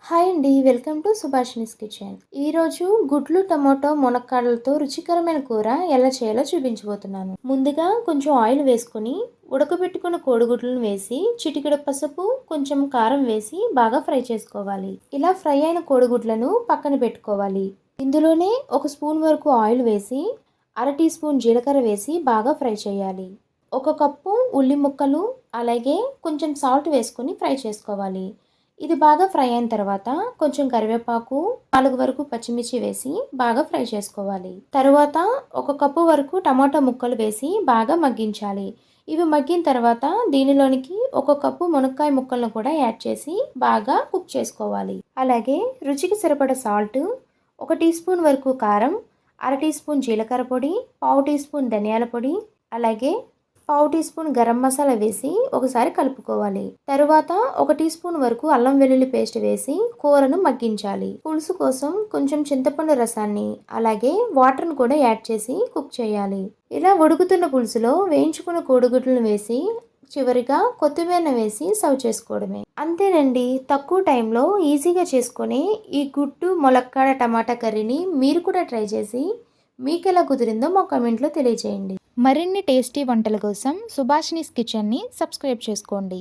Hi అండి, welcome to సుభాషిణిస్ kitchen. ఈరోజు గుడ్లు టమాటో మునక్కాడలతో రుచికరమైన కూర ఎలా చేయాలో చూపించబోతున్నాను. ముందుగా కొంచెం ఆయిల్ వేసుకొని ఉడకబెట్టుకున్న కోడిగుడ్లను వేసి చిటికెడు పసుపు కొంచెం కారం వేసి బాగా ఫ్రై చేసుకోవాలి. ఇలా ఫ్రై అయిన కోడిగుడ్లను పక్కన పెట్టుకోవాలి. ఇందులోనే ఒక స్పూన్ వరకు ఆయిల్ వేసి అర టీ స్పూన్ జీలకర్ర వేసి బాగా ఫ్రై చేయాలి. ఒక కప్పు ఉల్లి ముక్కలు అలాగే కొంచెం సాల్ట్ వేసుకొని ఫ్రై చేసుకోవాలి. ఇది బాగా ఫ్రై అయిన తర్వాత కొంచెం కరివేపాకు 4 వరకు పచ్చిమిర్చి వేసి బాగా ఫ్రై చేసుకోవాలి. తరువాత ఒక కప్పు వరకు టమాటా ముక్కలు వేసి బాగా మగ్గించాలి. ఇవి మగ్గిన తర్వాత దీనిలోనికి ఒక కప్పు మునక్కాయ ముక్కలను కూడా యాడ్ చేసి బాగా కుక్ చేసుకోవాలి. అలాగే రుచికి సరిపడ సాల్ట్, ఒక టీ స్పూన్ వరకు కారం, అర టీ స్పూన్ జీలకర్ర పొడి, పావు టీ స్పూన్ ధనియాల పొడి, అలాగే పావు టీ స్పూన్ గరం మసాలా వేసి ఒకసారి కలుపుకోవాలి. తరువాత ఒక టీ స్పూన్ వరకు అల్లం వెల్లుల్లి పేస్ట్ వేసి కూరను మగ్గించాలి. పులుసు కోసం కొంచెం చింతపండు రసాన్ని అలాగే వాటర్ను కూడా యాడ్ చేసి కుక్ చేయాలి. ఇలా ఉడుకుతున్న పులుసులో వేయించుకున్న కోడిగుడ్లను వేసి చివరిగా కొత్తిమీరను వేసి సర్వ్ చేసుకోవడమే. అంతేనండి, తక్కువ టైంలో ఈజీగా చేసుకొని ఈ గుడ్డు ములక్కాడ టమాటా కర్రీని మీరు కూడా ట్రై చేసి మీకు ఎలా కుదిరిందో మా కామెంట్లో తెలియజేయండి. మరిన్ని టేస్టీ వంటల కోసం సుభాషిణీస్ కిచెన్ని సబ్స్క్రైబ్ చేసుకోండి.